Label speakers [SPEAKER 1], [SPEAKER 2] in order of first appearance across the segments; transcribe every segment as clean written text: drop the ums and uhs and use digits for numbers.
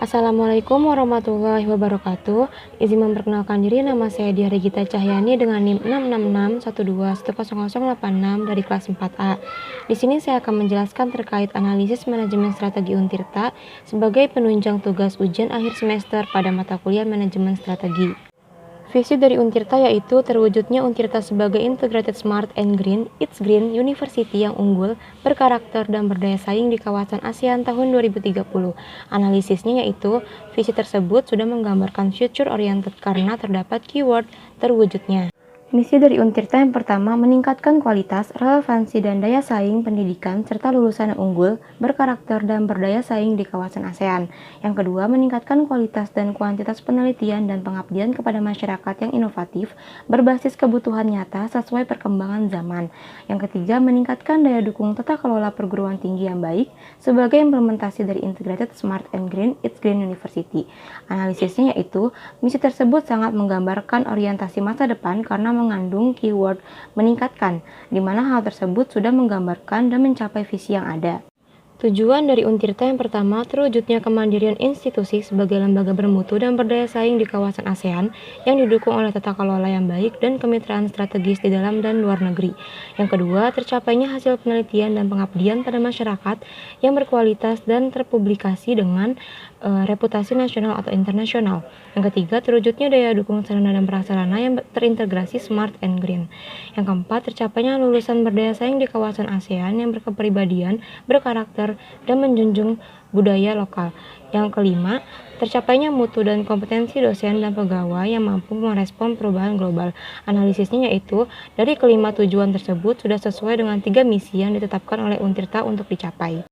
[SPEAKER 1] Assalamualaikum warahmatullahi wabarakatuh. Izin memperkenalkan diri, nama saya Diah Regita Cahyani dengan NIM 66612100086 dari kelas 4A. Di sini saya akan menjelaskan terkait analisis manajemen strategi Untirta sebagai penunjang tugas ujian akhir semester pada mata kuliah manajemen strategi. Visi dari Untirta yaitu terwujudnya Untirta sebagai Integrated Smart and Green, It's Green University yang unggul, berkarakter, dan berdaya saing di kawasan ASEAN tahun 2030. Analisisnya yaitu, visi tersebut sudah menggambarkan future oriented karena terdapat keyword terwujudnya. Misi dari Untirta yang pertama, meningkatkan kualitas, relevansi, dan daya saing pendidikan serta lulusan yang unggul, berkarakter, dan berdaya saing di kawasan ASEAN. Yang kedua, meningkatkan kualitas dan kuantitas penelitian dan pengabdian kepada masyarakat yang inovatif, berbasis kebutuhan nyata sesuai perkembangan zaman. Yang ketiga, meningkatkan daya dukung tata kelola perguruan tinggi yang baik sebagai implementasi dari Integrated Smart and Green, It's Green University. Analisisnya yaitu, misi tersebut sangat menggambarkan orientasi masa depan karena mengandung keyword meningkatkan, di mana hal tersebut sudah menggambarkan dan mencapai visi yang ada. Tujuan dari Untirta yang pertama, terwujudnya kemandirian institusi sebagai lembaga bermutu dan berdaya saing di kawasan ASEAN yang didukung oleh tata kelola yang baik dan kemitraan strategis di dalam dan luar negeri. Yang kedua, tercapainya hasil penelitian dan pengabdian pada masyarakat yang berkualitas dan terpublikasi dengan reputasi nasional atau internasional. Yang ketiga, terwujudnya daya dukung sarana dan prasarana yang terintegrasi smart and green. Yang keempat, tercapainya lulusan berdaya saing di kawasan ASEAN yang berkepribadian, berkarakter, dan menjunjung budaya lokal. Yang kelima, tercapainya mutu dan kompetensi dosen dan pegawai yang mampu merespon perubahan global. Analisisnya yaitu, dari kelima tujuan tersebut sudah sesuai dengan 3 misi yang ditetapkan oleh Untirta untuk dicapai.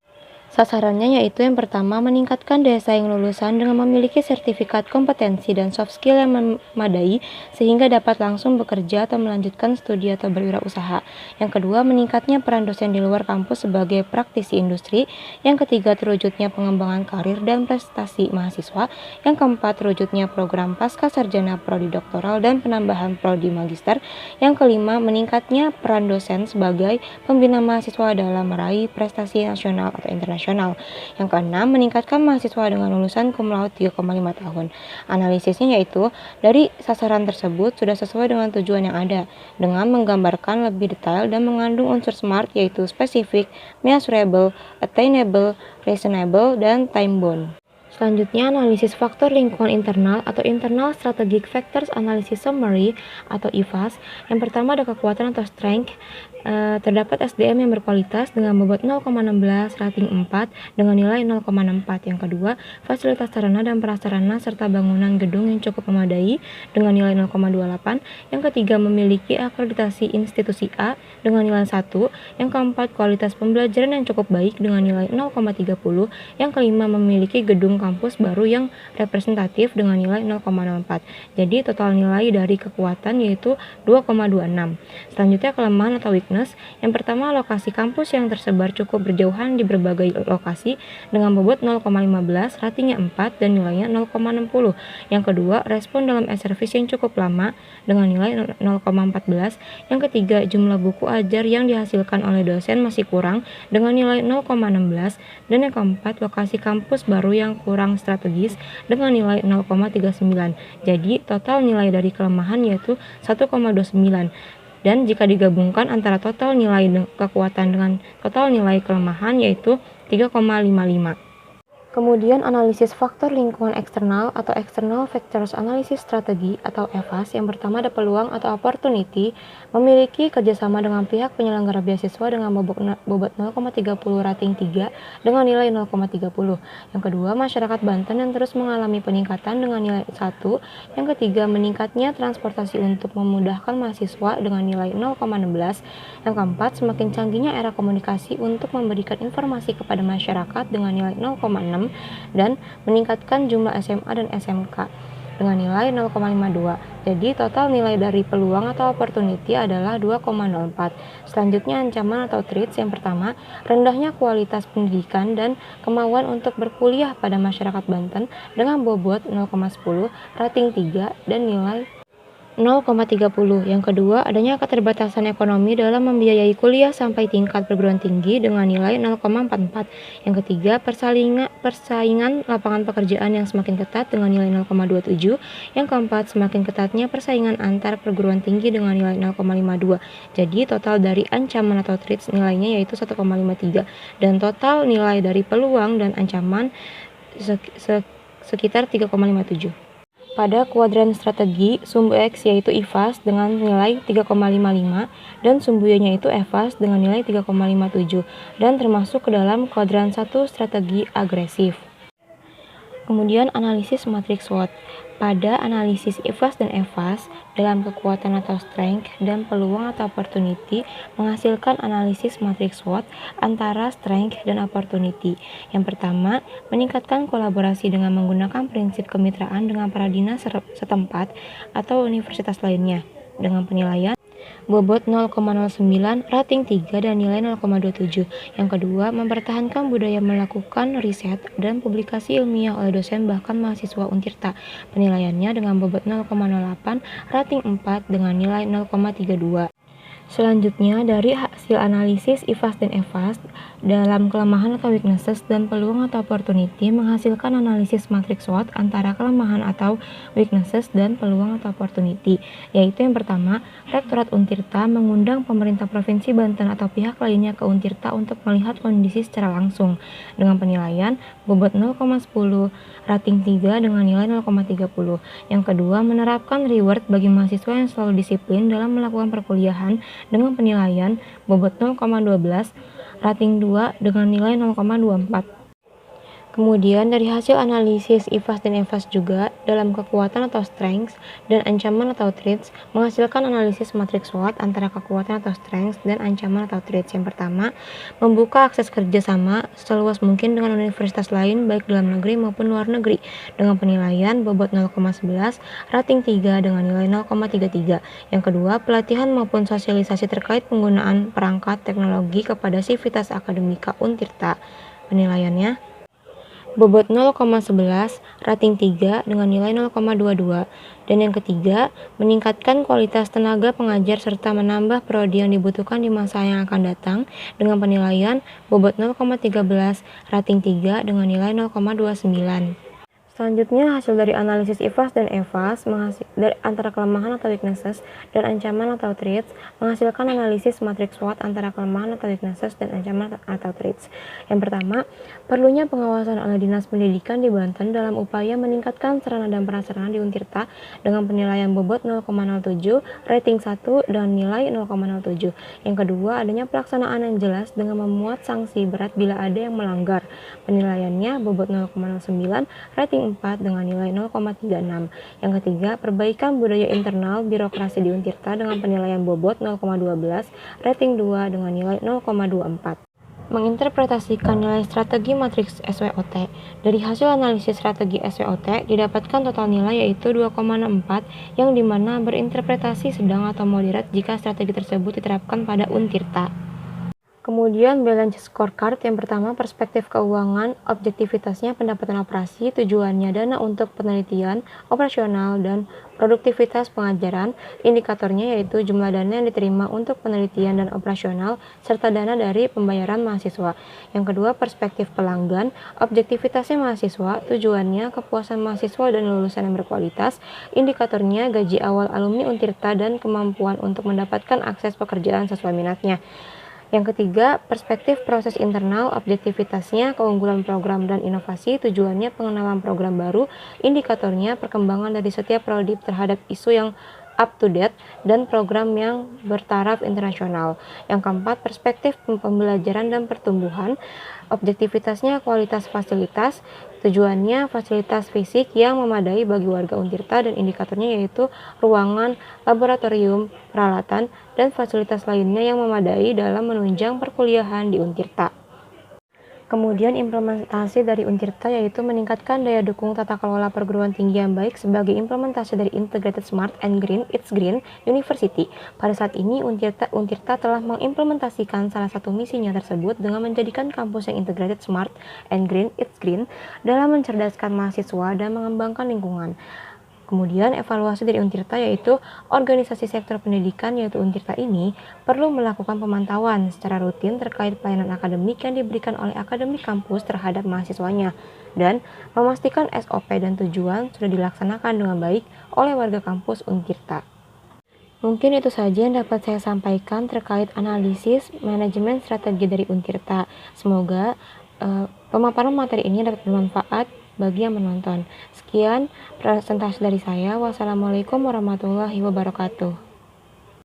[SPEAKER 1] Sasarannya yaitu yang pertama, meningkatkan daya saing lulusan dengan memiliki sertifikat kompetensi dan soft skill yang memadai sehingga dapat langsung bekerja atau melanjutkan studi atau berwirausaha. Yang kedua, meningkatnya peran dosen di luar kampus sebagai praktisi industri. Yang ketiga, terwujudnya pengembangan karir dan prestasi mahasiswa. Yang keempat, terwujudnya program pasca sarjana prodi doktoral dan penambahan prodi magister. Yang kelima, meningkatnya peran dosen sebagai pembina mahasiswa dalam meraih prestasi nasional atau internasional. Yang keenam, meningkatkan mahasiswa dengan lulusan cum laude 3,5 tahun. Analisisnya yaitu, dari sasaran tersebut sudah sesuai dengan tujuan yang ada, dengan menggambarkan lebih detail dan mengandung unsur SMART yaitu specific, measurable, attainable, reasonable, dan time bound. Selanjutnya, analisis faktor lingkungan internal atau Internal Strategic Factors Analysis Summary atau IFAS. Yang pertama ada kekuatan atau strength. Terdapat SDM yang berkualitas dengan bobot 0,16, rating 4 dengan nilai 0,64. Yang kedua, fasilitas sarana dan prasarana serta bangunan gedung yang cukup memadai dengan nilai 0,28. Yang ketiga, memiliki akreditasi institusi A dengan nilai 1. Yang keempat, kualitas pembelajaran yang cukup baik dengan nilai 0,30. Yang kelima, memiliki gedung kampus baru yang representatif dengan nilai 0,04. Jadi total nilai dari kekuatan yaitu 2,26. Selanjutnya, kelemahan atau weakness. Yang pertama, lokasi kampus yang tersebar cukup berjauhan di berbagai lokasi dengan bobot 0,15, ratingnya 4 dan nilainya 0,60. Yang kedua, respon dalam e-service yang cukup lama dengan nilai 0,14. Yang ketiga, jumlah buku ajar yang dihasilkan oleh dosen masih kurang dengan nilai 0,16. Dan yang keempat, lokasi kampus baru yang kurang strategis dengan nilai 0,39. Jadi total nilai dari kelemahan yaitu 1,29. Dan jika digabungkan antara total nilai kekuatan dengan total nilai kelemahan yaitu 3,55. Kemudian analisis faktor lingkungan eksternal atau External Factors Analysis Strategi atau EFAS. Yang pertama ada peluang atau opportunity, memiliki kerjasama dengan pihak penyelenggara beasiswa dengan bobot 0,30 rating 3 dengan nilai 0,30. Yang kedua, masyarakat Banten yang terus mengalami peningkatan dengan nilai 1. Yang ketiga, meningkatnya transportasi untuk memudahkan mahasiswa dengan nilai 0,16. Yang keempat, semakin canggihnya era komunikasi untuk memberikan informasi kepada masyarakat dengan nilai 0,6 dan meningkatkan jumlah SMA dan SMK dengan nilai 0,52. Jadi total nilai dari peluang atau opportunity adalah 2,04. Selanjutnya ancaman atau threats. Yang pertama, rendahnya kualitas pendidikan dan kemauan untuk berkuliah pada masyarakat Banten dengan bobot 0,10, rating 3 dan nilai 0,30. Yang kedua, adanya keterbatasan ekonomi dalam membiayai kuliah sampai tingkat perguruan tinggi dengan nilai 0,44. Yang ketiga, persaingan lapangan pekerjaan yang semakin ketat dengan nilai 0,27. Yang keempat, semakin ketatnya persaingan antar perguruan tinggi dengan nilai 0,52. Jadi, total dari ancaman atau threats nilainya yaitu 1,53. Dan total nilai dari peluang dan ancaman sekitar 3,57. Pada kuadran strategi, sumbu X yaitu IFAS dengan nilai 3,55 dan sumbu Y-nya itu EFAS dengan nilai 3,57 dan termasuk ke dalam kuadran 1 strategi agresif. Kemudian analisis matriks SWOT. Pada analisis IFAS dan EFAS, dalam kekuatan atau strength dan peluang atau opportunity menghasilkan analisis matriks SWOT antara strength dan opportunity. Yang pertama, meningkatkan kolaborasi dengan menggunakan prinsip kemitraan dengan para dinas setempat atau universitas lainnya dengan penilaian bobot 0,09, rating 3, dan nilai 0,27. Yang kedua, mempertahankan budaya melakukan riset dan publikasi ilmiah oleh dosen bahkan mahasiswa Untirta. Penilaiannya dengan bobot 0,08, rating 4, dengan nilai 0,32. Selanjutnya, dari hasil analisis IFAS dan EFAS dalam kelemahan atau weaknesses dan peluang atau opportunity menghasilkan analisis matriks SWOT antara kelemahan atau weaknesses dan peluang atau opportunity, yaitu yang pertama, Rektorat Untirta mengundang pemerintah Provinsi Banten atau pihak lainnya ke Untirta untuk melihat kondisi secara langsung dengan penilaian bobot 0,10, rating 3 dengan nilai 0,30. Yang kedua, menerapkan reward bagi mahasiswa yang selalu disiplin dalam melakukan perkuliahan dengan penilaian bobot 0,12, rating 2 dengan nilai 0,24. Kemudian dari hasil analisis IFAS dan EFAS juga dalam kekuatan atau strengths dan ancaman atau threats menghasilkan analisis matriks SWOT antara kekuatan atau strengths dan ancaman atau threats. Yang pertama, membuka akses kerjasama seluas mungkin dengan universitas lain baik dalam negeri maupun luar negeri dengan penilaian bobot 0,11, rating 3 dengan nilai 0,33. Yang kedua, pelatihan maupun sosialisasi terkait penggunaan perangkat teknologi kepada sivitas akademika Untirta. Penilaiannya bobot 0,11, rating 3 dengan nilai 0,22. Dan yang ketiga, meningkatkan kualitas tenaga pengajar serta menambah prodi yang dibutuhkan di masa yang akan datang dengan penilaian bobot 0,13, rating 3 dengan nilai 0,29. Selanjutnya, hasil dari analisis IFAS dan EFAS antara kelemahan atau weaknesses dan ancaman atau threats menghasilkan analisis matriks SWOT antara kelemahan atau weaknesses dan ancaman atau threats. Yang pertama, perlunya pengawasan oleh Dinas Pendidikan di Banten dalam upaya meningkatkan sarana dan prasarana di Untirta dengan penilaian bobot 0,07, rating 1 dan nilai 0,07. Yang kedua, adanya pelaksanaan yang jelas dengan memuat sanksi berat bila ada yang melanggar. Penilaiannya bobot 0,09, rating 4 dengan nilai 0,36. Yang ketiga, perbaikan budaya internal birokrasi di Untirta dengan penilaian bobot 0,12, rating 2 dengan nilai 0,24. Menginterpretasikan nilai strategi matriks SWOT. Dari hasil analisis strategi SWOT didapatkan total nilai yaitu 2,64 yang dimana berinterpretasi sedang atau moderat jika strategi tersebut diterapkan pada Untirta. Kemudian balance scorecard yang pertama perspektif keuangan, objektivitasnya pendapatan operasi, tujuannya dana untuk penelitian, operasional, dan produktivitas pengajaran, indikatornya yaitu jumlah dana yang diterima untuk penelitian dan operasional, serta dana dari pembayaran mahasiswa. Yang kedua perspektif pelanggan, objektivitasnya mahasiswa, tujuannya kepuasan mahasiswa dan lulusan yang berkualitas, indikatornya gaji awal alumni Untirta dan kemampuan untuk mendapatkan akses pekerjaan sesuai minatnya. Yang ketiga, perspektif proses internal, objektivitasnya keunggulan program dan inovasi, tujuannya pengenalan program baru, indikatornya perkembangan dari setiap prodi terhadap isu yang up to date dan program yang bertaraf internasional. Yang keempat, perspektif pembelajaran dan pertumbuhan, objektivitasnya kualitas fasilitas, tujuannya fasilitas fisik yang memadai bagi warga Untirta dan indikatornya yaitu ruangan, laboratorium, peralatan, dan fasilitas lainnya yang memadai dalam menunjang perkuliahan di Untirta. Kemudian implementasi dari Untirta yaitu meningkatkan daya dukung tata kelola perguruan tinggi yang baik sebagai implementasi dari Integrated Smart and Green It's Green University. Pada saat ini Untirta telah mengimplementasikan salah satu misinya tersebut dengan menjadikan kampus yang Integrated Smart and Green It's Green dalam mencerdaskan mahasiswa dan mengembangkan lingkungan. Kemudian evaluasi dari Untirta yaitu organisasi sektor pendidikan yaitu Untirta ini perlu melakukan pemantauan secara rutin terkait pelayanan akademik yang diberikan oleh akademik kampus terhadap mahasiswanya dan memastikan SOP dan tujuan sudah dilaksanakan dengan baik oleh warga kampus Untirta. Mungkin itu saja yang dapat saya sampaikan terkait analisis manajemen strategi dari Untirta. Semoga pemaparan materi ini dapat bermanfaat bagi yang menonton. Sekian presentasi dari saya. Wassalamualaikum warahmatullahi wabarakatuh.